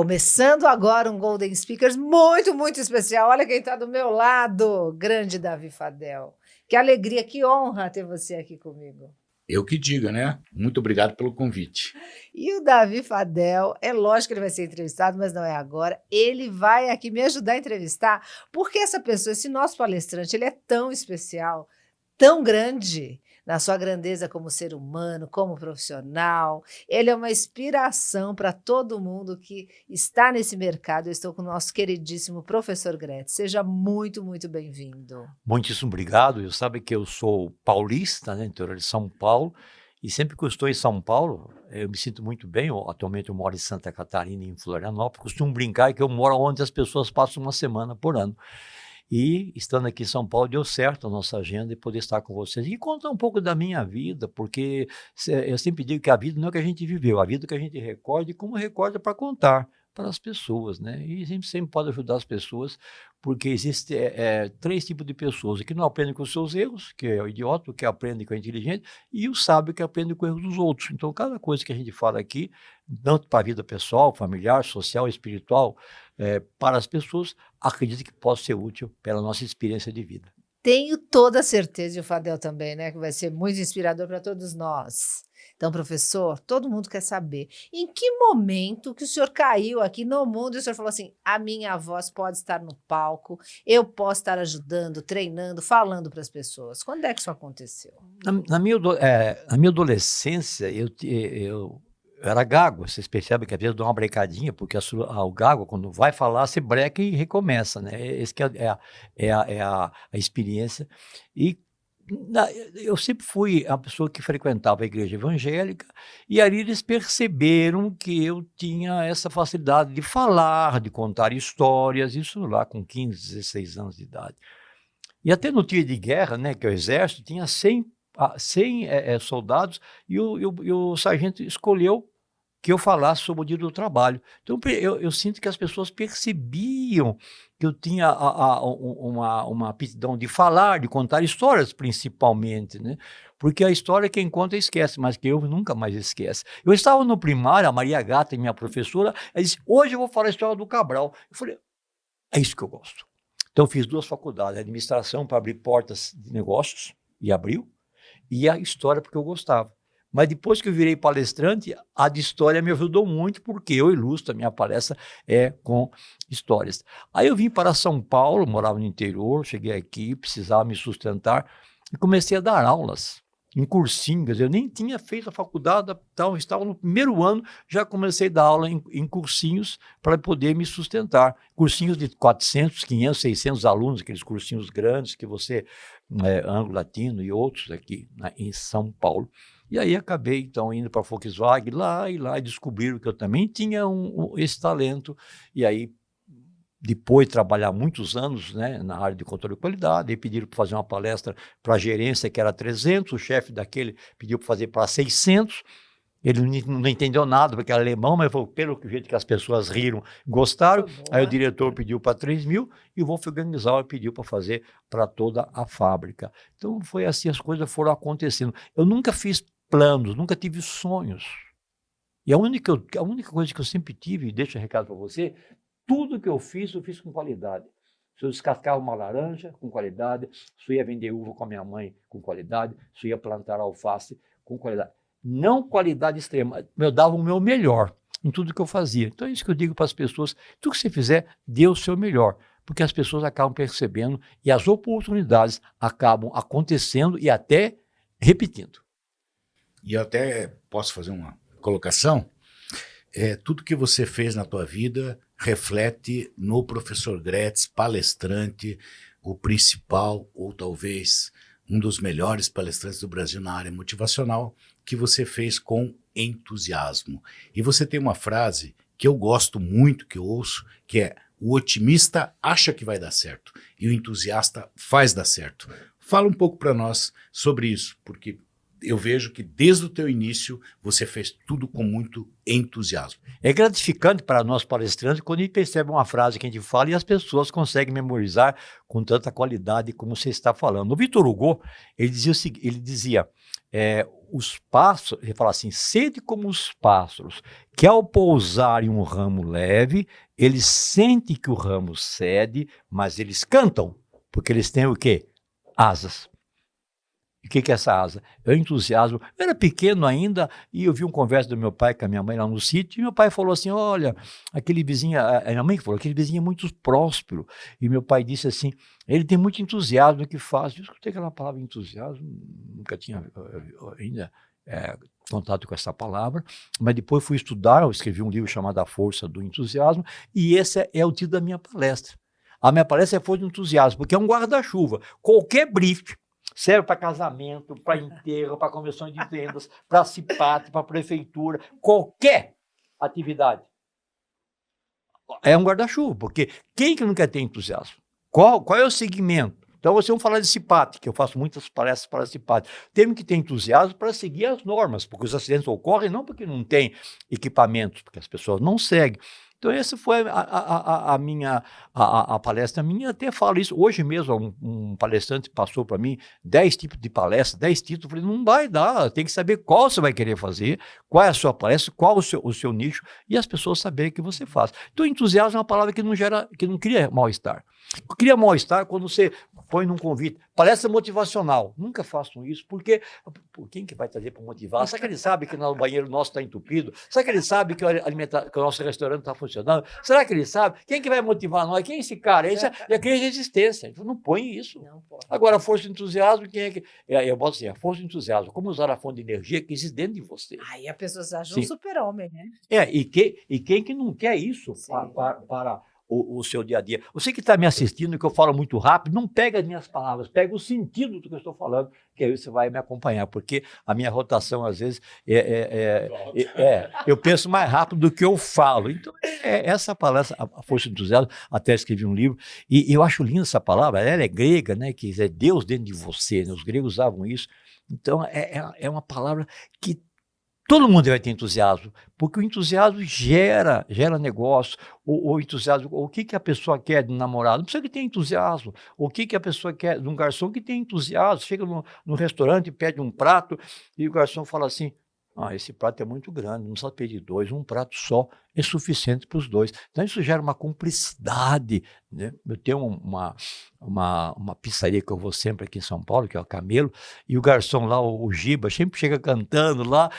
Começando agora um Golden Speakers muito, muito especial. Olha quem está do meu lado, grande Davi Fadel. Que alegria, que honra ter você aqui comigo. Eu que diga, né? Muito obrigado pelo convite. E o Davi Fadel, é lógico que ele vai ser entrevistado, mas não é agora. Ele vai aqui me ajudar a entrevistar, porque essa pessoa, esse nosso palestrante, ele é tão especial, tão grande na sua grandeza como ser humano, como profissional. Ele é uma inspiração para todo mundo que está nesse mercado. Eu estou com o nosso queridíssimo professor Gretz. Seja muito, muito bem-vindo. Muitíssimo obrigado. Eu sabe que eu sou paulista, né, interior de São Paulo, e sempre que eu estou em São Paulo, eu me sinto muito bem. Atualmente eu moro em Santa Catarina, em Florianópolis. Costumo brincar que eu moro onde as pessoas passam uma semana por ano. E, estando aqui em São Paulo, deu certo a nossa agenda e poder estar com vocês. E contar um pouco da minha vida, porque eu sempre digo que a vida não é o que a gente viveu, a vida é o que a gente recorda e como recorda para contar para as pessoas, né? E a gente sempre pode ajudar as pessoas, porque existem três tipos de pessoas: o que não aprende com os seus erros, que é o idiota, o que aprende com o inteligente, e o sábio, que aprende com os erros dos outros. Então, cada coisa que a gente fala aqui, tanto para a vida pessoal, familiar, social, espiritual, para as pessoas, acredito que possa ser útil pela nossa experiência de vida. Tenho toda a certeza, e o Fadel também, né, que vai ser muito inspirador para todos nós. Então, professor, todo mundo quer saber, em que momento que o senhor caiu aqui no mundo e o senhor falou assim, a minha voz pode estar no palco, eu posso estar ajudando, treinando, falando para as pessoas. Quando é que isso aconteceu? Na minha adolescência, eu era gago. Vocês percebem que às vezes eu dou uma brecadinha, porque o gago, quando vai falar, você breca e recomeça, né? Esse que a experiência. E eu sempre fui a pessoa que frequentava a igreja evangélica, e ali eles perceberam que eu tinha essa facilidade de falar, de contar histórias, isso lá com 15, 16 anos de idade. E até no tiro de guerra, né, que é o exército, tinha 100 soldados, e o sargento escolheu que eu falasse sobre o dia do trabalho. Então, eu sinto que as pessoas percebiam que eu tinha uma aptidão de falar, de contar histórias, principalmente, né? Porque a história quem conta esquece, mas que eu nunca mais esquece. Eu estava no primário, a Maria Gata, minha professora, ela disse, hoje eu vou falar a história do Cabral. Eu falei, é isso que eu gosto. Então, eu fiz 2 faculdades, administração para abrir portas de negócios, e abriu, e a história porque eu gostava. Mas depois que eu virei palestrante, a de história me ajudou muito, porque eu ilustro, a minha palestra com histórias. Aí eu vim para São Paulo, morava no interior, cheguei aqui, precisava me sustentar, e comecei a dar aulas em cursinhos. Eu nem tinha feito a faculdade, então, estava no primeiro ano, já comecei a dar aula em cursinhos para poder me sustentar. Cursinhos de 400, 500, 600 alunos, aqueles cursinhos grandes que você, Anglo-Latino e outros aqui em São Paulo. E aí acabei, então, indo para a Volkswagen e descobriram que eu também tinha esse talento. E aí, depois de trabalhar muitos anos, né, na área de controle de qualidade, e pediram para fazer uma palestra para a gerência, que era 300, o chefe daquele pediu para fazer para 600, ele não entendeu nada, porque era alemão, mas foi pelo jeito que as pessoas riram, gostaram. Aí o diretor pediu para 3.000 e o Wolfgang Sauer pediu para fazer para toda a fábrica. Então, foi assim, as coisas foram acontecendo. Eu nunca fiz planos, nunca tive sonhos. E a única coisa que eu sempre tive, e deixo um recado para você, tudo que eu fiz com qualidade. Se eu descascava uma laranja, com qualidade. Se eu ia vender uva com a minha mãe, com qualidade. Se eu ia plantar alface, com qualidade. Não qualidade extrema, eu dava o meu melhor em tudo que eu fazia. Então é isso que eu digo para as pessoas, tudo que você fizer, dê o seu melhor, porque as pessoas acabam percebendo e as oportunidades acabam acontecendo e até repetindo. E eu até posso fazer uma colocação? Tudo que você fez na tua vida reflete no professor Gretz, palestrante, o principal, ou talvez um dos melhores palestrantes do Brasil na área motivacional, que você fez com entusiasmo. E você tem uma frase que eu gosto muito, que eu ouço, que é: o otimista acha que vai dar certo e o entusiasta faz dar certo. Fala um pouco para nós sobre isso, porque eu vejo que desde o teu início você fez tudo com muito entusiasmo. É gratificante para nós palestrantes quando a gente percebe uma frase que a gente fala e as pessoas conseguem memorizar com tanta qualidade como você está falando. O Victor Hugo, ele dizia os pássaros, ele fala assim, sede como os pássaros, que ao pousar em um ramo leve, eles sentem que o ramo cede, mas eles cantam, porque eles têm o quê? Asas. O que é essa asa? É o entusiasmo. Eu era pequeno ainda e eu vi uma conversa do meu pai com a minha mãe lá no sítio e meu pai falou assim, olha, aquele vizinho, a minha mãe falou, aquele vizinho é muito próspero. E meu pai disse assim, ele tem muito entusiasmo no que faz. Eu escutei aquela palavra entusiasmo, nunca tinha ainda contato com essa palavra, mas depois fui estudar, eu escrevi um livro chamado A Força do Entusiasmo e esse é o título da minha palestra. A minha palestra é Força do Entusiasmo, porque é um guarda-chuva. Qualquer brief serve para casamento, para enterro, para convenção de vendas, para CIPAT, para prefeitura, qualquer atividade. É um guarda-chuva, porque quem que não quer ter entusiasmo? Qual é o segmento? Então, vocês vão falar de CIPAT, que eu faço muitas palestras para CIPAT. Temos que ter entusiasmo para seguir as normas, porque os acidentes ocorrem não porque não tem equipamentos, porque as pessoas não seguem. Então, essa foi a minha palestra minha, até falo isso. Hoje mesmo, um palestrante passou para mim 10 tipos de palestra, 10 títulos. Eu falei, não vai dar, tem que saber qual você vai querer fazer, qual é a sua palestra, qual o seu nicho, e as pessoas saberem o que você faz. Então, entusiasmo é uma palavra que não cria mal-estar. Cria mal-estar quando você põe num convite. Palestra motivacional. Nunca façam isso, porque quem que vai trazer para motivar? Será que ele sabe que o banheiro nosso está entupido? Será que ele sabe que o nosso restaurante está funcionando? Será que ele sabe? Quem que vai motivar nós? Quem é esse cara? Isso é cria resistência. Então, não põe isso. Não, agora, a força do entusiasmo, quem é que... Eu boto assim, a força do entusiasmo. Como usar a fonte de energia que existe dentro de você. Aí a pessoa se acha um super-homem, né? E quem que não quer isso para o seu dia a dia. Você que está me assistindo, que eu falo muito rápido, não pega as minhas palavras, pega o sentido do que eu estou falando, que aí você vai me acompanhar, porque a minha rotação, às vezes, eu penso mais rápido do que eu falo. Então, essa palestra, a Força do Entusiasmo, até escrevi um livro, e eu acho linda essa palavra, ela é grega, né, que é Deus dentro de você, né, os gregos usavam isso. Então, é uma palavra que todo mundo vai ter entusiasmo, porque o entusiasmo gera negócio, o entusiasmo, o que a pessoa quer de um namorado, não precisa que tenha entusiasmo, o que a pessoa quer de um garçom que tem entusiasmo, chega no restaurante, pede um prato, e o garçom fala assim, esse prato é muito grande, não precisa pedir 2, um prato só é suficiente para os 2. Então isso gera uma cumplicidade, né? Eu tenho uma pizzaria que eu vou sempre aqui em São Paulo, que é o Camelo, e o garçom lá, o Giba, sempre chega cantando lá,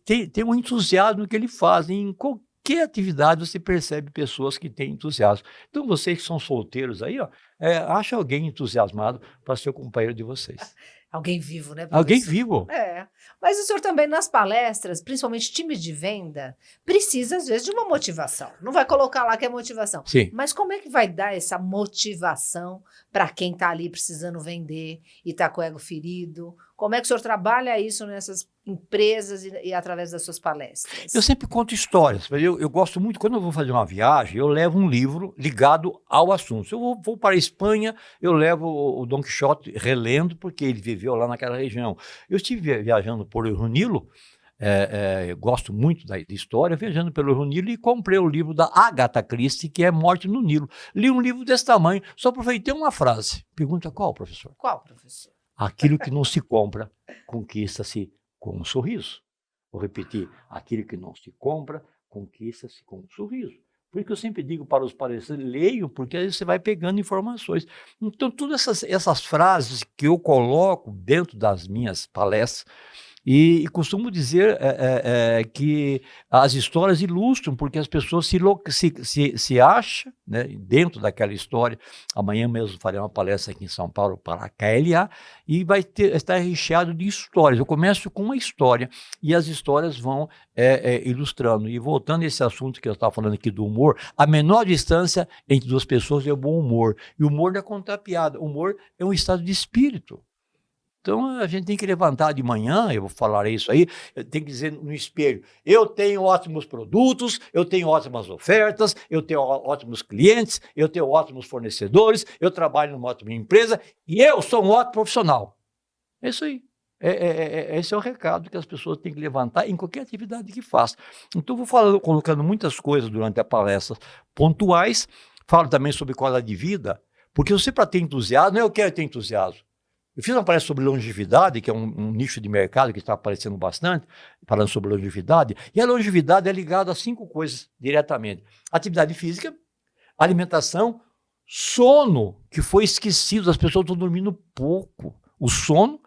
tem um entusiasmo que ele faz, em qualquer atividade você percebe pessoas que têm entusiasmo. Então vocês que são solteiros aí, acha alguém entusiasmado para ser o companheiro de vocês. Alguém vivo, né, professor? Alguém vivo. Mas o senhor também nas palestras, principalmente time de venda, precisa às vezes de uma motivação. Não vai colocar lá que é motivação. Sim. Mas como é que vai dar essa motivação para quem está ali precisando vender e está com o ego ferido? Como é que o senhor trabalha isso nessas empresas e através das suas palestras? Eu sempre conto histórias. Eu gosto muito, quando eu vou fazer uma viagem, eu levo um livro ligado ao assunto. Se eu vou para a Espanha, eu levo o Dom Quixote relendo, porque ele viveu lá naquela região. Eu estive viajando por Rio Nilo, eu gosto muito da história, viajando pelo Rio Nilo, e comprei o livro da Agatha Christie, que é Morte no Nilo. Li um livro desse tamanho, só aproveitei uma frase. Pergunta qual, professor? Qual, professor? Aquilo que não se compra, conquista-se com um sorriso. Vou repetir, aquilo que não se compra, conquista-se com um sorriso. Por isso que eu sempre digo para os palestrantes, leiam, porque aí você vai pegando informações. Então, todas essas frases que eu coloco dentro das minhas palestras, e costumo dizer que as histórias ilustram, porque as pessoas se acham, né, dentro daquela história. Amanhã mesmo farei uma palestra aqui em São Paulo para a KLA e vai estar recheado de histórias. Eu começo com uma história e as histórias vão ilustrando. E voltando a esse assunto que eu estava falando aqui do humor, a menor distância entre duas pessoas é o bom humor. E o humor não é contar piada. O humor é um estado de espírito. Então, a gente tem que levantar de manhã, eu vou falar isso aí, tem que dizer no espelho, eu tenho ótimos produtos, eu tenho ótimas ofertas, eu tenho ótimos clientes, eu tenho ótimos fornecedores, eu trabalho numa ótima empresa e eu sou um ótimo profissional. É isso aí. Esse é o recado que as pessoas têm que levantar em qualquer atividade que faça. Então, vou falando, colocando muitas coisas durante a palestra pontuais, falo também sobre qualidade de vida, porque você, para ter entusiasmo, eu quero ter entusiasmo. Eu fiz uma palestra sobre longevidade, que é um nicho de mercado que está aparecendo bastante, falando sobre longevidade, e a longevidade é ligada a 5 coisas diretamente: atividade física, alimentação, sono, que foi esquecido, as pessoas estão dormindo pouco. O sono,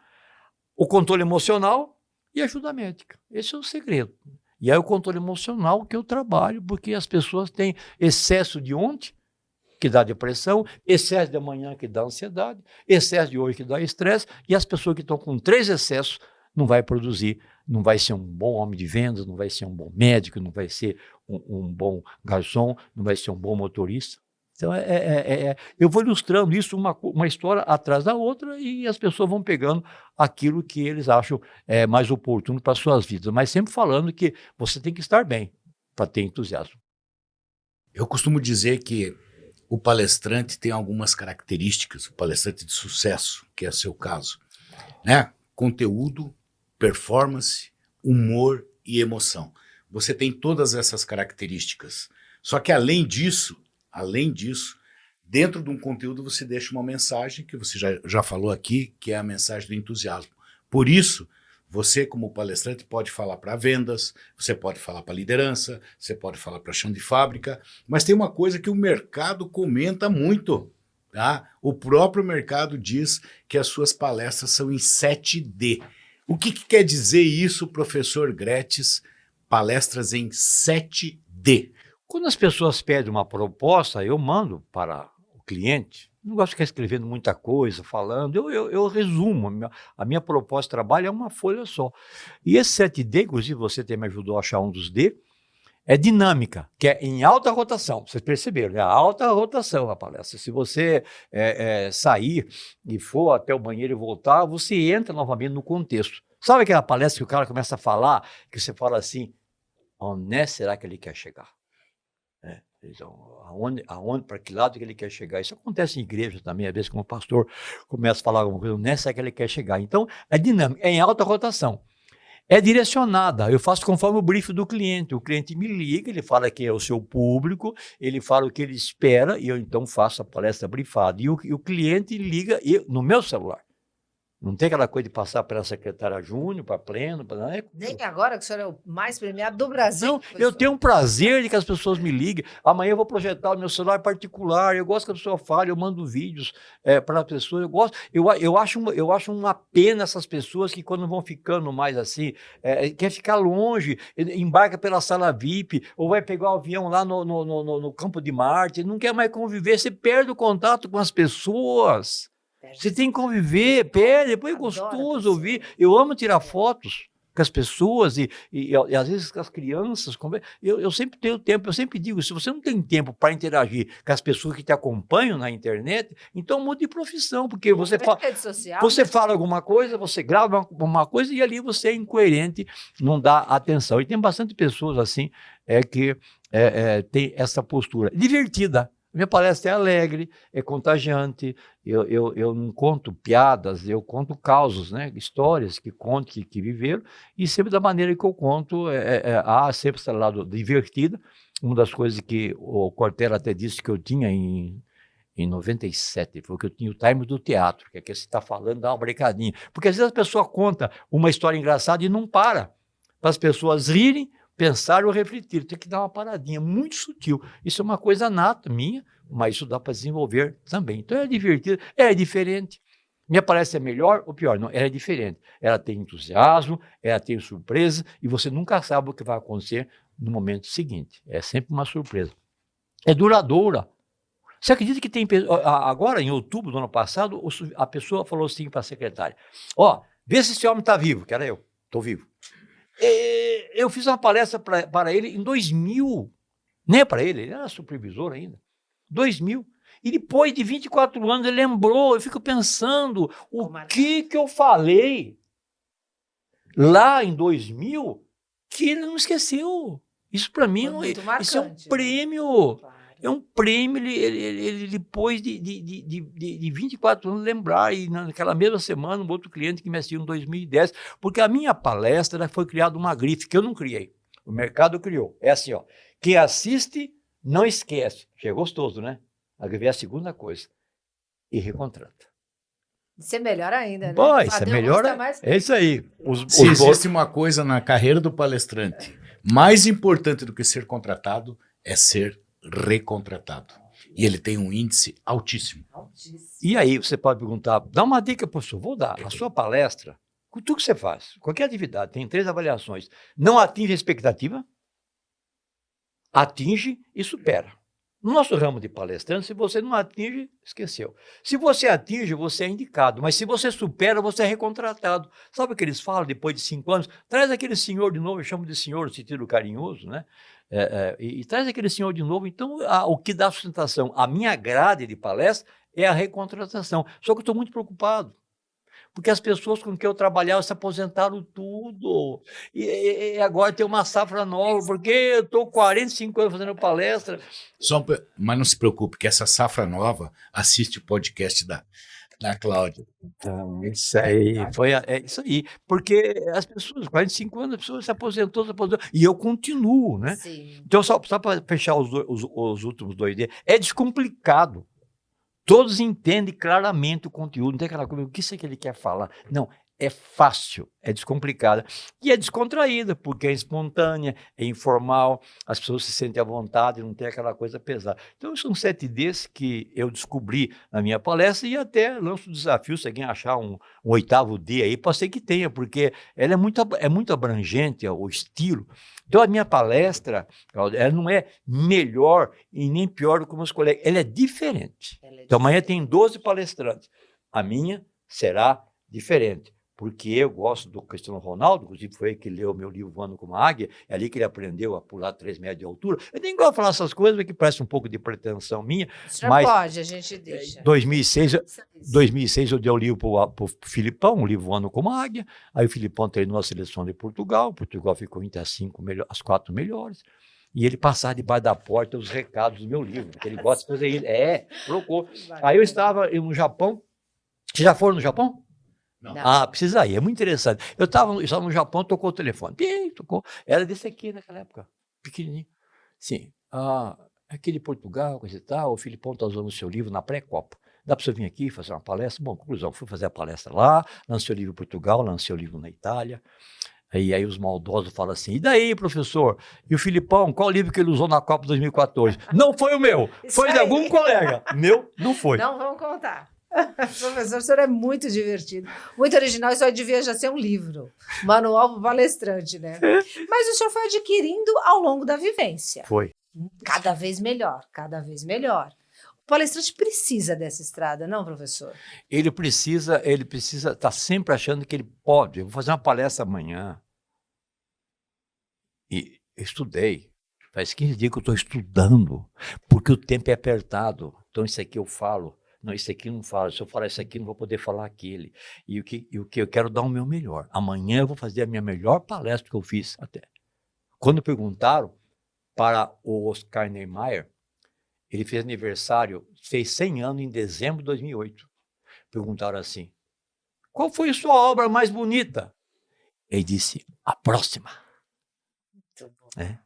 o controle emocional e a ajuda médica. Esse é o segredo. E é o controle emocional que eu trabalho, porque as pessoas têm excesso de ontem, que dá depressão, excesso de amanhã, que dá ansiedade, excesso de hoje, que dá estresse, e as pessoas que estão com 3 excessos não vai produzir, não vai ser um bom homem de vendas, não vai ser um bom médico, não vai ser um bom garçom, não vai ser um bom motorista. Então, eu vou ilustrando isso, uma história atrás da outra, e as pessoas vão pegando aquilo que eles acham mais oportuno para as suas vidas, mas sempre falando que você tem que estar bem para ter entusiasmo. Eu costumo dizer que o palestrante tem algumas características, o palestrante de sucesso, que é o seu caso, né? Conteúdo, performance, humor e emoção. Você tem todas essas características. Só que além disso, dentro de um conteúdo você deixa uma mensagem que você já falou aqui, que é a mensagem do entusiasmo. Por isso, você, como palestrante, pode falar para vendas, você pode falar para liderança, você pode falar para chão de fábrica, mas tem uma coisa que o mercado comenta muito, tá? O próprio mercado diz que as suas palestras são em 7D. O que quer dizer isso, professor Gretz, palestras em 7D? Quando as pessoas pedem uma proposta, eu mando para o cliente. Não gosto de ficar escrevendo muita coisa, falando. Eu resumo. A minha proposta de trabalho é uma folha só. E esse 7D, inclusive você até me ajudou a achar um dos D, é dinâmica, que é em alta rotação. Vocês perceberam, né? Alta rotação a palestra. Se você sair e for até o banheiro e voltar, você entra novamente no contexto. Sabe aquela palestra que o cara começa a falar, que você fala assim, onde será que ele quer chegar? Então, para que lado que ele quer chegar? Isso acontece em igreja também, às vezes, quando o pastor começa a falar alguma coisa, nessa é que ele quer chegar. Então, é dinâmica, é em alta rotação. É direcionada, eu faço conforme o briefing do cliente. O cliente me liga, ele fala que é o seu público, ele fala o que ele espera, e eu então faço a palestra briefada. E o cliente liga no meu celular. Não tem aquela coisa de passar pela secretária júnior, para pleno. Nem agora que o senhor é o mais premiado do Brasil. Não, eu tenho um prazer de que as pessoas me liguem. Amanhã eu vou projetar o meu celular particular. Eu gosto que a pessoa fale, eu mando vídeos para as pessoas. Eu gosto. Eu acho uma pena essas pessoas que, quando vão ficando mais assim, quer ficar longe, embarca pela sala VIP, ou vai pegar o avião lá no campo de Marte, não quer mais conviver, você perde o contato com as pessoas. Você tem que conviver, depois é gostoso ouvir. Eu amo tirar fotos com as pessoas e às vezes com as crianças. Eu sempre tenho tempo, eu sempre digo, se você não tem tempo para interagir com as pessoas que te acompanham na internet, então mude de profissão, porque você fala alguma coisa, você grava uma coisa e ali você é incoerente, não dá atenção. E tem bastante pessoas assim que tem essa postura divertida. Minha palestra é alegre, é contagiante, eu não conto piadas, eu conto causos, né? Histórias que viveram, e sempre da maneira que eu conto, sempre esse lado divertida. Uma das coisas que o Cortella até disse que eu tinha em 97, foi que eu tinha o time do teatro, que é que você está falando, dá uma brincadinha. Porque às vezes a pessoa conta uma história engraçada e não para as pessoas rirem, pensar ou refletir, tem que dar uma paradinha, muito sutil. Isso é uma coisa nata minha, mas isso dá para desenvolver também. Então é divertido, é diferente. Minha palestra é melhor ou pior? Não, ela é diferente. Ela tem entusiasmo, ela tem surpresa, e você nunca sabe o que vai acontecer no momento seguinte. É sempre uma surpresa. É duradoura. Você acredita que tem... Agora, em outubro do ano passado, a pessoa falou assim para a secretária, vê se esse homem está vivo, que era eu, estou vivo. Eu fiz uma palestra para ele em 2000, nem para ele era supervisor ainda, 2000, e depois de 24 anos ele lembrou. Eu fico pensando o que eu falei lá em 2000 que ele não esqueceu. Isso para mim isso é um prêmio. É um prêmio, ele depois de 24 anos lembrar, e naquela mesma semana, um outro cliente que me assistiu em 2010, porque a minha palestra foi criada uma grife que eu não criei, o mercado criou. É assim, ó, quem assiste não esquece, que é gostoso, né? A grife é a segunda coisa, e recontrata. Isso é melhor ainda, né? Pô, isso é Fadel melhor, gosta mais que é isso aí. Se existe uma coisa na carreira do palestrante mais importante do que ser contratado, é ser recontratado. E ele tem um índice altíssimo. E aí você pode perguntar, dá uma dica, professor, vou dar. A sua palestra, com tudo que você faz, qualquer atividade, tem 3 avaliações. Não atinge a expectativa, atinge e supera. No nosso ramo de palestrante, se você não atinge, esqueceu. Se você atinge, você é indicado. Mas se você supera, você é recontratado. Sabe o que eles falam depois de 5 anos? Traz aquele senhor de novo, eu chamo de senhor no sentido carinhoso, né? E traz aquele senhor de novo. Então, o que dá sustentação à minha grade de palestra é a recontratação. Só que eu estou muito preocupado. Porque as pessoas com quem eu trabalhava se aposentaram tudo. E agora tem uma safra nova, porque eu estou 45 anos fazendo palestra. Mas não se preocupe, que essa safra nova assiste o podcast da Cláudia. Então, isso aí, é isso aí. Porque as pessoas, 45 anos, as pessoas se aposentou, e eu continuo, né? Sim. Então, só para fechar os últimos 2 dias, é descomplicado. Todos entendem claramente o conteúdo, não tem aquela coisa, o que isso é que ele quer falar? Não, é fácil, é descomplicada e é descontraída, porque é espontânea, é informal, as pessoas se sentem à vontade, não tem aquela coisa pesada. Então, são 7 desses que eu descobri na minha palestra e até lanço o desafio, se alguém achar um 8º D aí, pode ser que tenha, porque ela é muito abrangente, o estilo. Então, a minha palestra, Cláudia, ela não é melhor e nem pior do que os meus colegas, ela é diferente. Então, amanhã tem 12 palestrantes. A minha será diferente, porque eu gosto do Cristiano Ronaldo, inclusive foi ele que leu o meu livro Voando como a Águia, é ali que ele aprendeu a pular 3 metros de altura. Eu nem gosto de falar essas coisas, porque parece um pouco de pretensão minha. Mas pode, a gente deixa. 2006 eu dei o livro para o Filipão, o livro Voando como a Águia, aí o Filipão treinou a seleção de Portugal ficou entre as 4 melhores. E ele passava debaixo da porta os recados do meu livro, que ele gosta de fazer ele. Trocou. Aí eu estava no Japão. Vocês já foram no Japão? Não. Precisa ir, é muito interessante. Eu estava no Japão, tocou o telefone. Tocou. Era desse aqui naquela época, pequenininho. Sim. Aqui de Portugal, coisa e tal, o Filipão está usando o seu livro na pré-copa. Dá para você vir aqui fazer uma palestra? Bom, conclusão, fui fazer a palestra lá, lancei o livro em Portugal, lancei o livro na Itália. Aí os maldosos falam assim, e daí, professor? E o Filipão, qual livro que ele usou na Copa 2014? Não foi o meu, foi de algum colega. Meu, não foi. Não vamos contar. Professor, o senhor é muito divertido, muito original, isso aí devia já ser um livro, manual para palestrante, né? Mas o senhor foi adquirindo ao longo da vivência. Foi. Cada vez melhor, cada vez melhor. O palestrante precisa dessa estrada, não, professor? Ele precisa estar sempre achando que ele pode. Eu vou fazer uma palestra amanhã. E eu estudei. Faz 15 dias que eu estou estudando, porque o tempo é apertado. Então, isso aqui eu falo. Não, isso aqui eu não falo. Se eu falar isso aqui, não vou poder falar aquele. E o que eu quero dar o meu melhor. Amanhã eu vou fazer a minha melhor palestra que eu fiz até. Quando perguntaram para o Oscar Niemeyer, ele fez aniversário, fez 100 anos em dezembro de 2008. Perguntaram assim, qual foi a sua obra mais bonita? Ele disse, a próxima.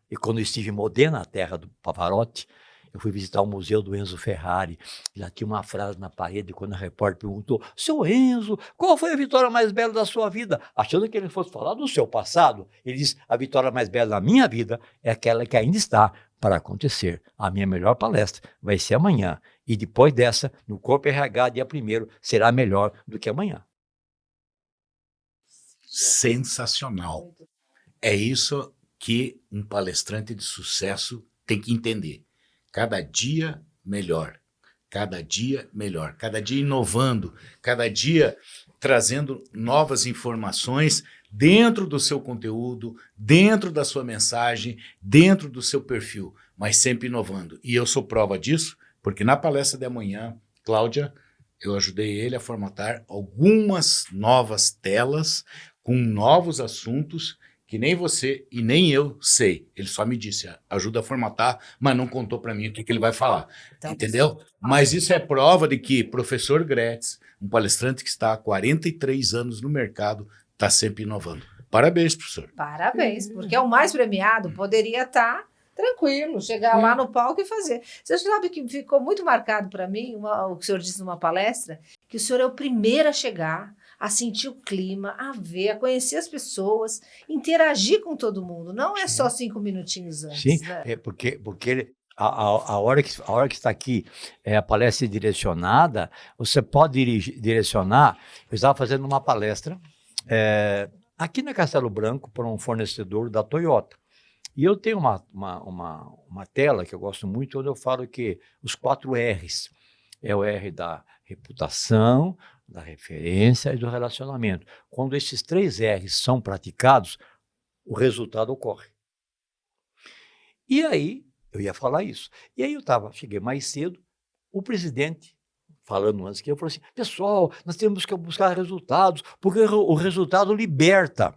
E quando eu estive em Modena, a terra do Pavarotti, eu fui visitar o museu do Enzo Ferrari. Já tinha uma frase na parede, quando a repórter perguntou, seu Enzo, qual foi a vitória mais bela da sua vida? Achando que ele fosse falar do seu passado, ele disse, a vitória mais bela da minha vida é aquela que ainda está para acontecer. A minha melhor palestra vai ser amanhã. E depois dessa, no Corpo RH, dia 1º, será melhor do que amanhã. Sensacional. É isso que um palestrante de sucesso tem que entender. Cada dia melhor. Cada dia melhor. Cada dia inovando. Cada dia trazendo novas informações dentro do seu conteúdo, dentro da sua mensagem, dentro do seu perfil, mas sempre inovando. E eu sou prova disso, porque na palestra de amanhã, Cláudia, eu ajudei ele a formatar algumas novas telas com novos assuntos que nem você e nem eu sei. Ele só me disse, ajuda a formatar, mas não contou para mim o que ele vai falar. Então, Entendeu? Mas isso é prova de que professor Gretz, um palestrante que está há 43 anos no mercado, está sempre inovando. Parabéns, professor. parabéns, porque é o mais premiado, poderia estar tranquilo, chegar lá no palco e fazer. Você sabe que ficou muito marcado para mim, o que o senhor disse numa palestra, que o senhor é o primeiro a chegar, a sentir o clima, a ver, a conhecer as pessoas, interagir com todo mundo. Não é só 5 minutinhos antes. Sim, Né? porque a hora que está aqui a palestra direcionada, você pode direcionar. Eu estava fazendo uma palestra aqui na Castelo Branco para um fornecedor da Toyota. E eu tenho uma tela que eu gosto muito, onde eu falo que os 4 R's. É o R da reputação, da referência e do relacionamento. Quando esses 3 R's são praticados, o resultado ocorre. E aí, eu ia falar isso. E aí cheguei mais cedo, o presidente, falando antes que eu, falou assim, pessoal, nós temos que buscar resultados, porque o resultado liberta.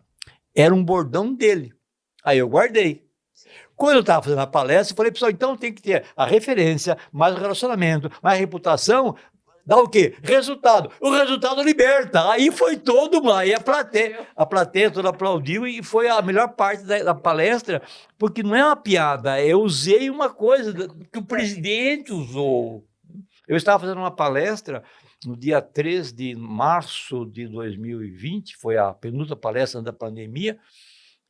Era um bordão dele. Aí eu guardei. Quando eu estava fazendo a palestra, eu falei, pessoal, então tem que ter a referência, mais o relacionamento, mais a reputação, dá o quê? Resultado. O resultado liberta. Aí foi aí a plateia toda aplaudiu e foi a melhor parte da palestra, porque não é uma piada, eu usei uma coisa que o presidente usou. Eu estava fazendo uma palestra no dia 3 de março de 2020, foi a penúltima palestra da pandemia,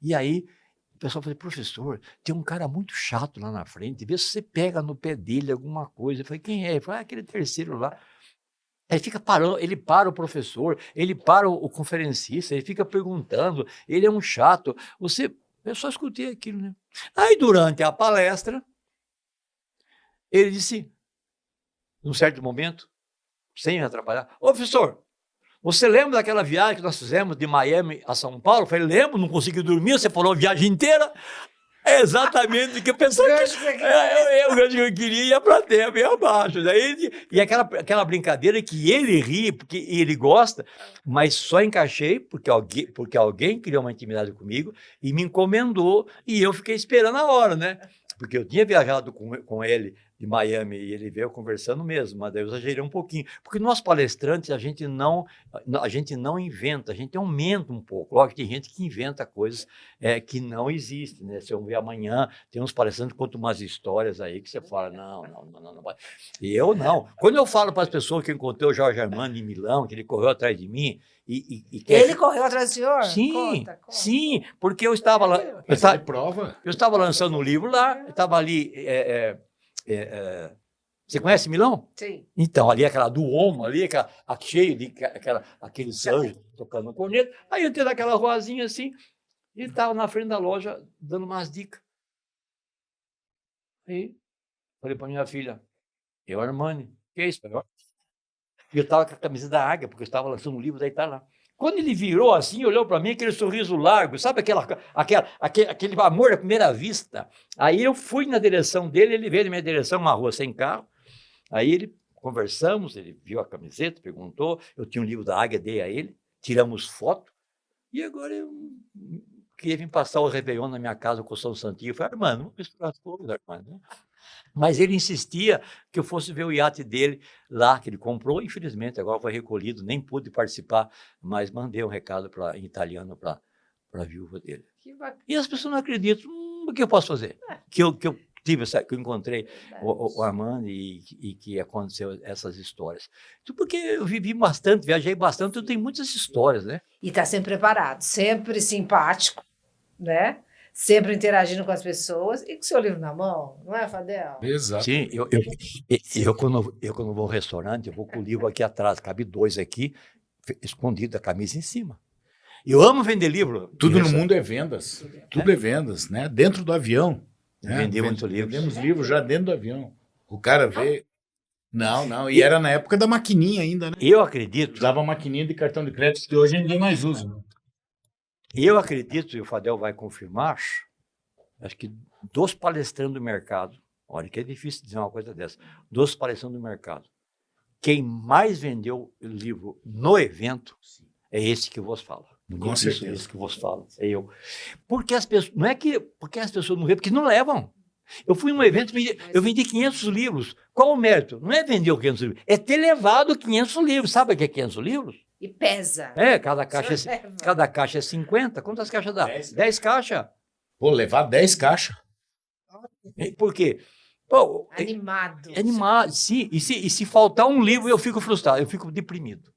e aí o pessoal falou, professor, tem um cara muito chato lá na frente, vê se você pega no pé dele alguma coisa. Eu falei, quem é? Ele falou, aquele terceiro lá. Ele fica parando, ele para o professor, ele para o conferencista, ele fica perguntando, ele é um chato. Eu só escutei aquilo, né? Aí, durante a palestra, ele disse, num certo momento, sem me atrapalhar, ô professor, você lembra daquela viagem que nós fizemos de Miami a São Paulo? Eu falei, lembro, não consegui dormir, você falou a viagem inteira. É exatamente o que eu pensava. O gancho que eu queria ia para a terra, bem abaixo. Daí, e aquela brincadeira que ele ri, porque ele gosta, mas só encaixei porque alguém criou uma intimidade comigo e me encomendou e eu fiquei esperando a hora, né? Porque eu tinha viajado com ele de Miami e ele veio conversando mesmo, mas daí eu exagerei um pouquinho. Porque nós palestrantes, a gente não inventa, a gente aumenta um pouco. Logo, tem gente que inventa coisas que não existem, né? Se eu ver amanhã, tem uns palestrantes que contam umas histórias aí que você fala, não vai. E eu não. Quando eu falo para as pessoas que eu encontrei o Jorge Armando em Milão, que ele correu atrás de mim, Ele correu atrás do senhor? Sim, Conta. sim, porque eu estava lá. Eu estava lançando um livro lá, eu estava ali. Você conhece Milão? Sim. Então, ali aquela Duomo, ali, cheio de aqueles anjos tocando no corneto. Aí eu entrei naquela ruazinha assim, e ele estava na frente da loja dando umas dicas. Aí falei para minha filha, Armani, que é isso? E eu estava com a camisa da Águia, porque eu estava lançando um livro da Itália. Quando ele virou assim, olhou para mim, aquele sorriso largo, sabe aquele amor à primeira vista? Aí eu fui na direção dele, ele veio na minha direção, uma rua sem carro. Aí conversamos, ele viu a camiseta, perguntou, eu tinha um livro da Águia, dei a ele, tiramos foto, e agora eu queria vir passar o Réveillon na minha casa com o São Santinho. Eu falei, Armando, vamos misturar as coisas, Armando. Mas ele insistia que eu fosse ver o iate dele lá, que ele comprou, infelizmente, agora foi recolhido, nem pude participar, mas mandei um recado em italiano para a viúva dele. E as pessoas não acreditam, o que eu posso fazer? Que eu encontrei o Armando e que aconteceu essas histórias. Então, porque eu vivi bastante, viajei bastante, eu tenho muitas histórias, né? E está sempre preparado, sempre simpático, né? Sempre interagindo com as pessoas e com o seu livro na mão, não é, Fadel? Exato. Sim, eu quando vou ao restaurante, eu vou com o livro aqui atrás, cabe 2 aqui, escondido da camisa em cima. Eu amo vender livro. Tudo no mundo é vendas. Tudo é vendas, né? Dentro do avião. Vendi muito livro. Vendemos livros já dentro do avião. O cara vê... Não. E era na época da maquininha ainda, né? Eu acredito... Usava maquininha de cartão de crédito que hoje ninguém mais usa. Eu acredito, e o Fadel vai confirmar, acho que dos palestrantes do mercado, olha que é difícil dizer uma coisa dessa, dos palestrantes do mercado, quem mais vendeu o livro no evento é esse que eu vos falo. Com certeza. Isso que você fala, é eu. Porque as pessoas, não é que porque as pessoas não leem, porque não levam. Eu fui em um evento, eu vendi 500 livros. Qual o mérito? Não é vender os 500 livros, é ter levado 500 livros. Sabe o que é 500 livros? E pesa. Cada caixa é 50. Quantas caixas dá? 10 caixas. Pô, levar 10 caixas. Por quê? Pô, Animado. animado, sim. E se faltar um livro, eu fico frustrado, eu fico deprimido.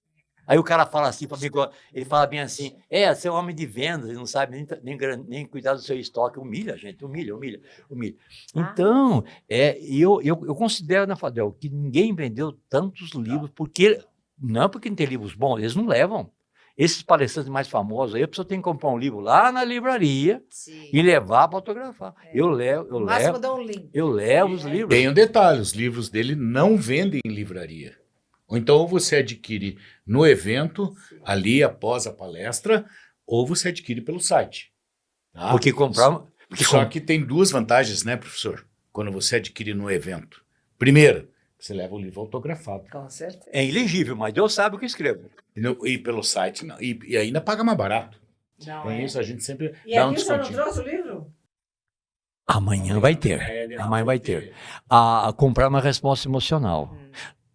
Aí o cara fala assim para mim, ele fala bem assim, você é um homem de vendas, não sabe nem cuidar do seu estoque. Humilha a gente, humilha. Então, eu considero, na Fadel, que ninguém vendeu tantos livros, não porque não tem livros bons, eles não levam. Esses palestrantes mais famosos, aí a pessoa tem que comprar um livro lá na livraria e levar para autografar. Eu levo os livros. Tem um detalhe, os livros dele não vendem em livraria. Ou então você adquire no evento, ali após a palestra, ou você adquire pelo site. Tá? Porque comprar... Só que tem duas vantagens, né, professor? Quando você adquire no evento. Primeiro, você leva o livro autografado. Com certeza. É ilegível, mas Deus sabe o que escreve. E pelo site, não. E ainda paga mais barato. Não, Tem isso, a gente sempre E dá um aqui você não descontinho. trouxe o livro? Amanhã vai ter. Amanhã vai ter. A comprar uma resposta emocional.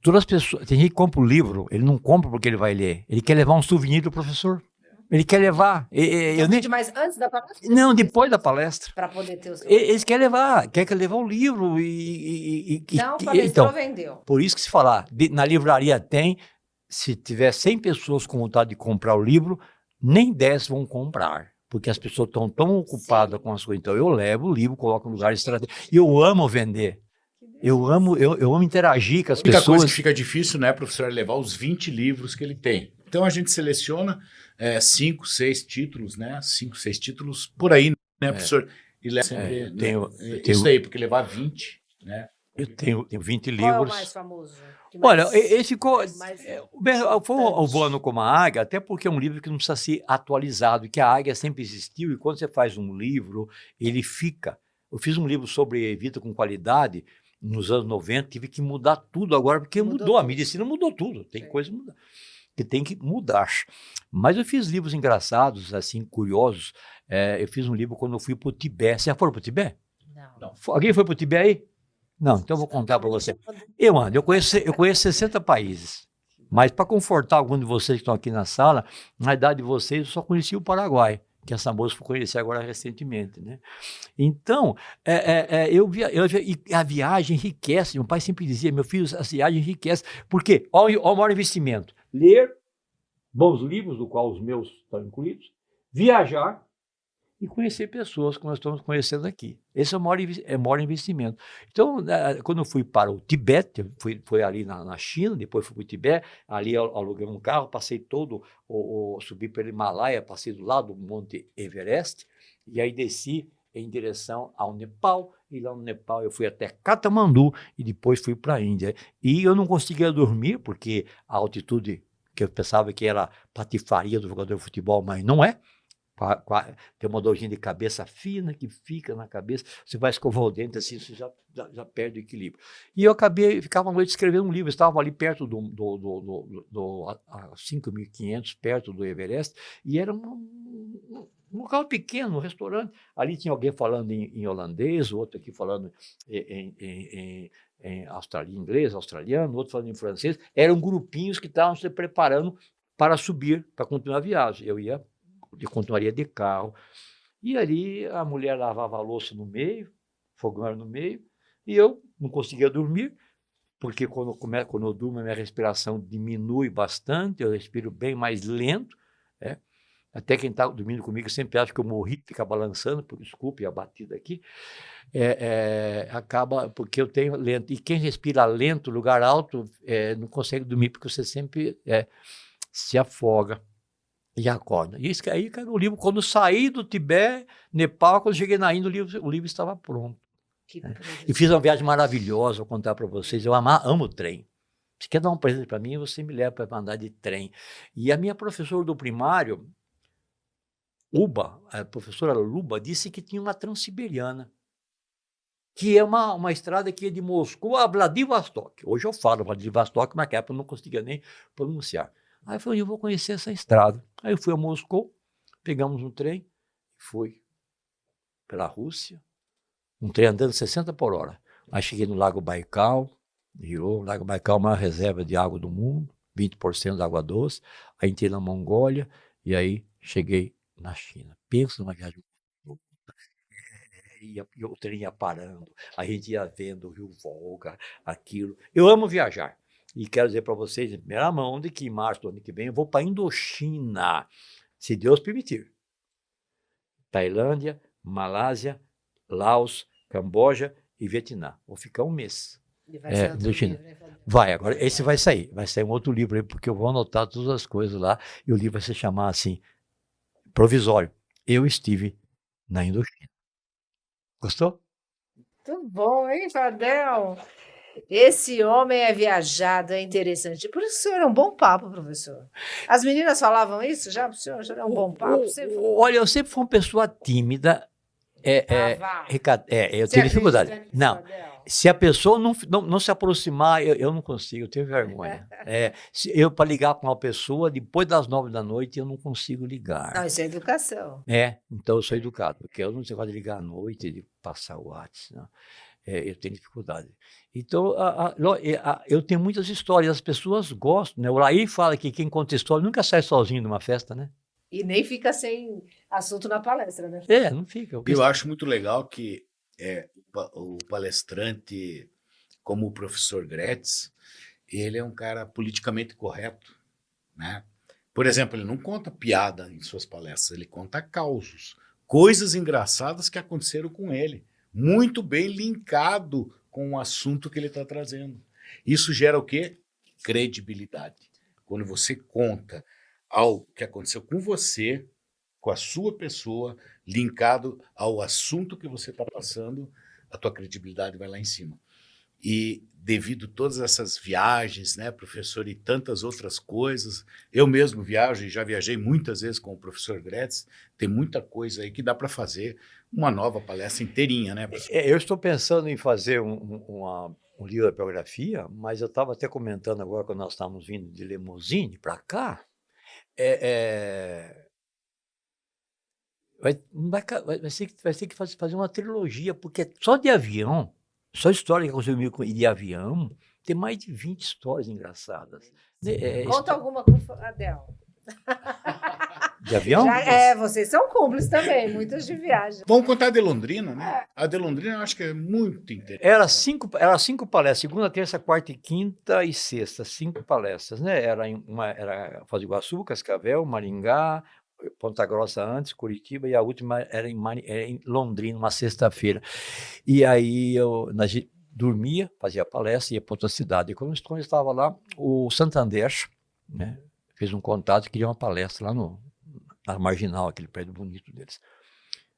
Todas as pessoas, tem gente que compra o livro, ele não compra porque ele vai ler, ele quer levar um souvenir do professor. Ele quer levar. Mas antes da palestra? Não, depois da palestra. Para poder ter os... Eles querem levar, levar o livro. Não, o palestrou, vendeu. Por isso que se falar, na livraria tem, se tiver 100 pessoas com vontade de comprar o livro, nem 10 vão comprar. Porque as pessoas estão tão ocupadas com as coisas. Então eu levo o livro, coloco no lugar estratégico. E eu amo vender. Eu amo interagir com as pessoas. A única coisa que fica difícil, né, professor, é levar os 20 livros que ele tem. Então a gente seleciona 5, 6 títulos, né? 5, 6 títulos por aí, né, professor? E leva sempre isso aí, porque levar 20, né? Eu tenho 20 livros. Qual é o mais famoso? Olha, esse ficou... Foi o Voando como a Águia, até porque é um livro que não precisa ser atualizado, que a águia sempre existiu, e quando você faz um livro, ele fica. Eu fiz um livro sobre vida com qualidade, nos anos 90, tive que mudar tudo agora, porque mudou a medicina mudou tudo, tem coisa que tem que mudar. Mas eu fiz livros engraçados, assim, curiosos. Eu fiz um livro quando eu fui para o Tibete. Você já foi para o Tibete? Não. Alguém foi para o Tibete aí? Não, então eu vou contar para você. Eu conheço 60 países, mas para confortar algum de vocês que estão aqui na sala, na idade de vocês, eu só conheci o Paraguai, que essa moça foi conhecer agora recentemente, né? Então, a viagem enriquece. Meu pai sempre dizia, meu filho, a viagem enriquece. Por quê? Olha o maior investimento. Ler bons livros, do qual os meus estão incluídos, viajar e conhecer pessoas que nós estamos conhecendo aqui. Esse é o maior investimento. Então, quando eu fui para o Tibete, fui ali na China, depois fui para o Tibete, ali eu aluguei um carro, passei subi pelo Himalaia, passei do lado do Monte Everest, e aí desci em direção ao Nepal, e lá no Nepal eu fui até Katmandu, e depois fui para a Índia. E eu não conseguia dormir, porque a altitude, que eu pensava que era patifaria do jogador de futebol, mas não é. Tem uma dorzinha de cabeça fina que fica na cabeça, você vai escovar o dente assim, você já perde o equilíbrio. E eu ficava à noite escrevendo um livro, estava ali perto a 5.500, perto do Everest, e era um local pequeno, um restaurante. Ali tinha alguém falando em holandês, outro aqui falando em inglês, australiano, outro falando em francês. Eram grupinhos que estavam se preparando para subir, para continuar a viagem. Eu continuaria de carro. E ali a mulher lavava a louça no meio, fogão era no meio, e eu não conseguia dormir, porque quando eu durmo a minha respiração diminui bastante, eu respiro bem mais lento, né? Até quem está dormindo comigo sempre acha que eu morri, fica balançando, desculpe a batida aqui, acaba porque eu tenho lento. E quem respira lento, lugar alto, não consegue dormir, porque você sempre se afoga. E acorda. E isso aí, cara, o livro, quando eu saí do Tibete, Nepal, quando cheguei na Índia, o livro estava pronto. E fiz uma viagem maravilhosa, vou contar para vocês. Eu amo trem. Se quer dar um presente para mim, você me leva para andar de trem. E a minha professora do primário, a professora Luba, disse que tinha uma Transiberiana, que é uma estrada que ia de Moscou a Vladivostok. Hoje eu falo Vladivostok, mas naquela época eu não conseguia nem pronunciar. Aí eu falei, eu vou conhecer essa estrada. Aí eu fui a Moscou, Pegamos um trem e fui pela Rússia, um trem andando 60 por hora. Aí cheguei no Lago Baikal, virou, o Lago Baikal é a maior reserva de água do mundo, 20% de água doce. Aí entrei na Mongólia e aí cheguei na China. Pensa numa viagem. E o trem ia parando, a gente ia vendo o Rio Volga, aquilo. Eu amo viajar. E quero dizer para vocês, em primeira mão, de que em março do ano que vem eu vou para a Indochina, se Deus permitir. Tailândia, Malásia, Laos, Camboja e Vietnã. Vou ficar um mês. E vai ser outro Indochina. livro, né, Fadel? Vai, agora esse vai sair. Vai sair um outro livro aí, porque eu vou anotar todas as coisas lá. E o livro vai se chamar assim, Provisório. Eu estive na Indochina. Gostou? Muito bom, hein, Fadel? Esse homem é viajado, é interessante. Por isso que o senhor é um bom papo, professor. As meninas falavam isso já para o senhor? O senhor é um bom papo? Sempre foi- Olha, eu sempre fui uma pessoa tímida. vá. Eu Você tenho dificuldade. acredita nisso, Não, Fadel? se a pessoa não se aproximar, eu não consigo, eu tenho vergonha. Eu, para ligar para uma pessoa, depois das 9 da noite, eu não consigo ligar. Não, isso é educação. Então eu sou educado, porque eu não sei de ligar à noite, de passar o WhatsApp, não. Eu tenho dificuldade. Então, eu tenho muitas histórias, as pessoas gostam, né? O Laí fala que quem conta história nunca sai sozinho numa festa, né? E nem fica sem assunto na palestra, né? Não fica. Eu acho muito legal que o palestrante, como o professor Gretz, ele é um cara politicamente correto, né? Por exemplo, ele não conta piada em suas palestras, ele conta causos, coisas engraçadas que aconteceram com ele, muito bem linkado com o assunto que ele está trazendo. Isso gera o quê? Credibilidade. Quando você conta algo que aconteceu com você, com a sua pessoa, linkado ao assunto que você está passando, a tua credibilidade vai lá em cima. E devido a todas essas viagens, né, professor, e tantas outras coisas, eu mesmo viajo e já viajei muitas vezes com o professor Gretz, tem muita coisa aí que dá para fazer uma nova palestra inteirinha, né, professor? Eu estou pensando em fazer um livro de biografia, mas eu estava até comentando agora, quando nós estávamos vindo de limusine para cá, vai ter que fazer uma trilogia, porque só de avião, só história que aconteceu comigo de avião, tem mais de 20 histórias engraçadas. Conta alguma com o Fadel. De avião? Vocês são cúmplices também, muitas de viagem. Vamos contar a de Londrina, né? A de Londrina eu acho que é muito interessante. Era 5 palestras, segunda, terça, quarta, quinta e sexta, 5 palestras, né? Era Foz do Iguaçu, Cascavel, Maringá, Ponta Grossa antes, Curitiba, e a última era em Londrina, uma sexta-feira. E aí a gente dormia, fazia palestra, ia para outra cidade. E quando eu estava lá, o Santander, né, fez um contato e queria uma palestra lá na Marginal, aquele prédio bonito deles.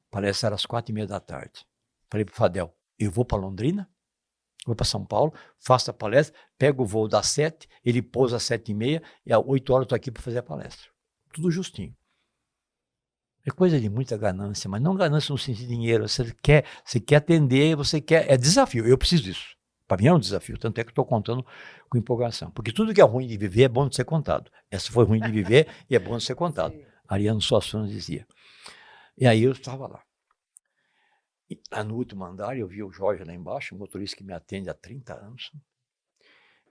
A palestra era às 4h30 da tarde. Falei para o Fadel, eu vou para Londrina, vou para São Paulo, faço a palestra, pego o voo das 7, ele pousa às 7h30, e às 8 horas eu estou aqui para fazer a palestra. Tudo justinho. É coisa de muita ganância, mas não ganância no sentido de dinheiro. Você quer atender, é desafio. Eu preciso disso. Para mim é um desafio, tanto é que estou contando com empolgação. Porque tudo que é ruim de viver é bom de ser contado. Essa foi ruim de viver e é bom de ser contado. Sim. Ariano Suassuna dizia. E aí eu estava lá. E lá no último andar, eu vi o Jorge lá embaixo, o motorista que me atende há 30 anos.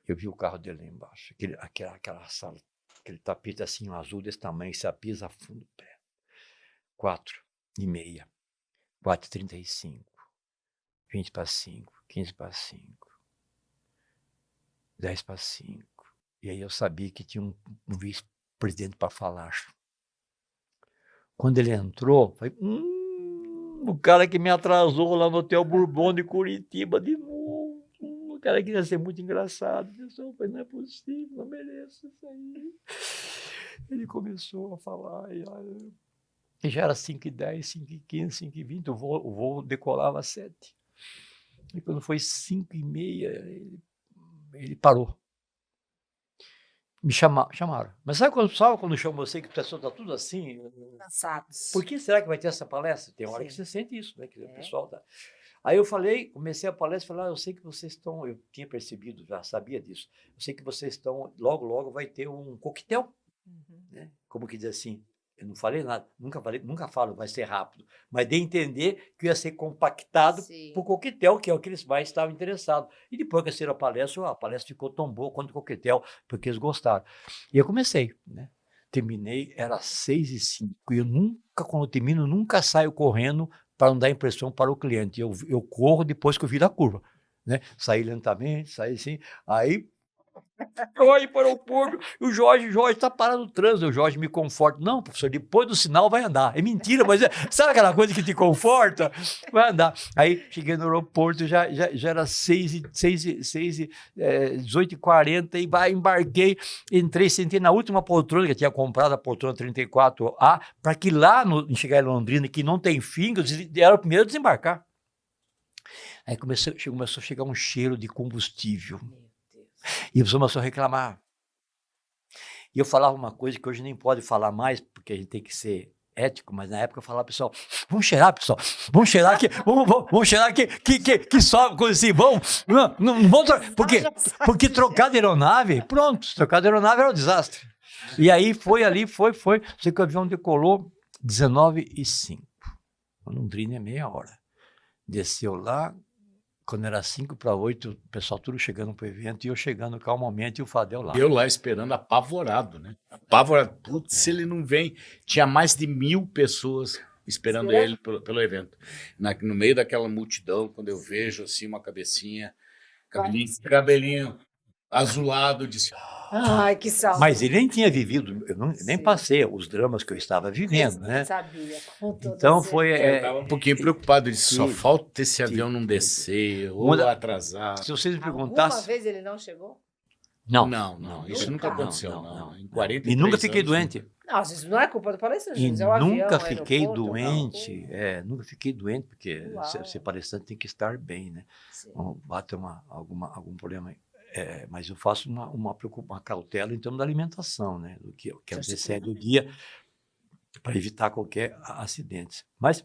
Eu vi o carro dele lá embaixo, aquela sala, aquele tapete assim, um azul desse tamanho, você pisa a fundo do pé. 4h30, 4h35, 20 para 5, 15 para 5, 10 para 5. E aí eu sabia que tinha um vice-presidente para falar. Quando ele entrou, falei, o cara que me atrasou lá no Hotel Bourbon de Curitiba de novo. O cara queria ser muito engraçado. Eu falei, não é possível, não mereço isso aí. Ele começou a falar, e já era 5h10, 5h15, 5h20, o voo decolava às 7. E quando foi 5h30, ele parou. Me chamaram. Mas sabe quando chamam você que o pessoal está tudo assim? Cansados. Por que será que vai ter essa palestra? Tem hora Sim. que você sente isso, né? Que o É. pessoal tá. Aí eu comecei a palestra, falei, eu sei que vocês estão, eu tinha percebido, já sabia disso, eu sei que vocês estão, logo vai ter um coquetel, Uhum. né? Como que diz assim, Eu não falei nada, nunca falo, vai ser rápido, mas de entender que ia ser compactado Sim. por coquetel, que é o que eles mais estavam interessados. E depois que assistiram a palestra ficou tão boa quanto o coquetel, porque eles gostaram. E eu comecei, né? Terminei, era 6h05, e eu nunca, quando eu termino, nunca saio correndo para não dar impressão para o cliente. Eu corro depois que eu viro a curva, né? Saí lentamente, saí assim, aí Jorge para o público, e o Jorge está parado no trânsito, o Jorge me conforta. Não, professor, depois do sinal vai andar. É mentira, mas sabe aquela coisa que te conforta? Vai andar. Aí cheguei no aeroporto, já era 18h40, e embarquei, entrei, sentei na última poltrona, que eu tinha comprado a poltrona 34A, para que lá, chegar em Londrina, que não tem fim, eu era o primeiro a desembarcar. Aí começou a chegar um cheiro de combustível. E a pessoa começou a reclamar. E eu falava uma coisa que hoje nem pode falar mais, porque a gente tem que ser ético, mas na época eu falava, pessoal, vamos cheirar que sobe, coisa assim, vamos, não vamos, porque trocar de aeronave, pronto, trocar de aeronave era um desastre. E aí foi, sei que o avião decolou 19h05, Londrina é meia hora, desceu lá, quando era 7:55, o pessoal tudo chegando pro evento, e eu chegando calmamente, e o Fadel lá. Eu lá esperando, apavorado, né? Apavorado. Putz, se ele não vem. Tinha mais de 1.000 pessoas esperando ele pelo evento. No meio daquela multidão, quando eu vejo assim uma cabecinha, cabelinho azulado, disse... Ai, que saudade. Mas ele nem tinha vivido, eu nem passei os dramas que eu estava vivendo, né? Sabia, então foi... Eu estava um pouquinho preocupado, disse, só falta esse avião não descer, ou atrasar. Se vocês me perguntassem... Alguma vez ele não chegou? Não, isso nunca aconteceu, não. Em 43 e nunca fiquei anos, doente. Não, isso não é culpa do palestrante, E é o avião, nunca fiquei aeroporto, doente, nunca fiquei doente, porque Uau. ser palestrante tem que estar bem, né? Sim. Bate algum problema aí. Mas eu faço uma cautela em termos da alimentação, né? Do que antecede o dia, para evitar qualquer acidente. Mas,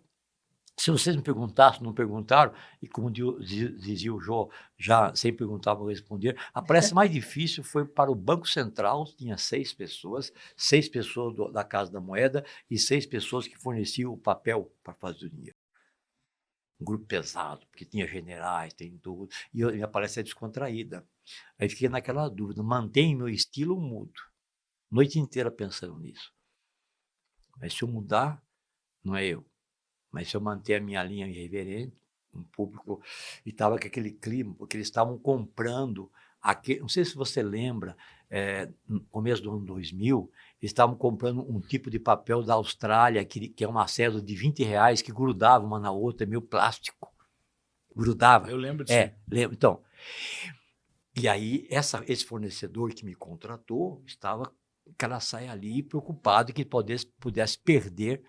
se vocês me perguntassem, não perguntaram, e como dizia o Jô, já sem perguntar vou responder, a palestra mais difícil foi para o Banco Central, tinha 6 pessoas da Casa da Moeda e 6 pessoas que forneciam o papel para fazer o dinheiro. Um grupo pesado, porque tinha generais, tem tudo, e minha palestra é descontraída. Aí fiquei naquela dúvida, mantenho meu estilo ou mudo? Noite inteira pensando nisso. Mas se eu mudar, não é eu. Mas se eu manter a minha linha irreverente, um público, e estava com aquele clima, porque eles estavam comprando, não sei se você lembra, no começo do ano 2000, eles estavam comprando um tipo de papel da Austrália, que é uma cédula de R$20, que grudava uma na outra, meio plástico. Grudava. Eu lembro disso. Lembro. Então, e aí esse fornecedor que me contratou estava com aquela saia ali, preocupado que pudesse perder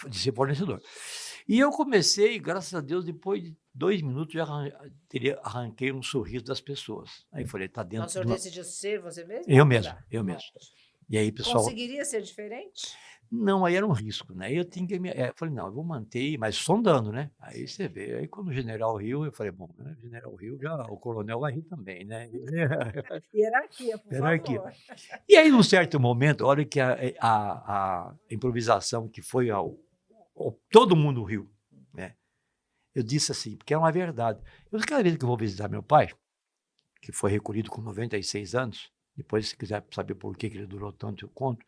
de ser fornecedor. E eu comecei, graças a Deus, depois de 2 minutos, já arranquei um sorriso das pessoas. Aí falei, tá dentro... O senhor decidiu ser você mesmo? Eu mesmo. E aí, pessoal... Conseguiria ser diferente? Não, aí era um risco, né? Eu tinha que falei, não, eu vou manter, mas sondando, né? Aí você vê. Aí quando o general riu, eu falei, bom, né, general riu, o coronel vai rir também, né? Hierarquia, por favor. E aí, num certo momento, a hora que a improvisação que foi todo mundo riu, né? Eu disse assim, porque é uma verdade. Cada vez que eu vou visitar meu pai, que foi recolhido com 96 anos, depois, se quiser saber por que ele durou tanto, eu conto.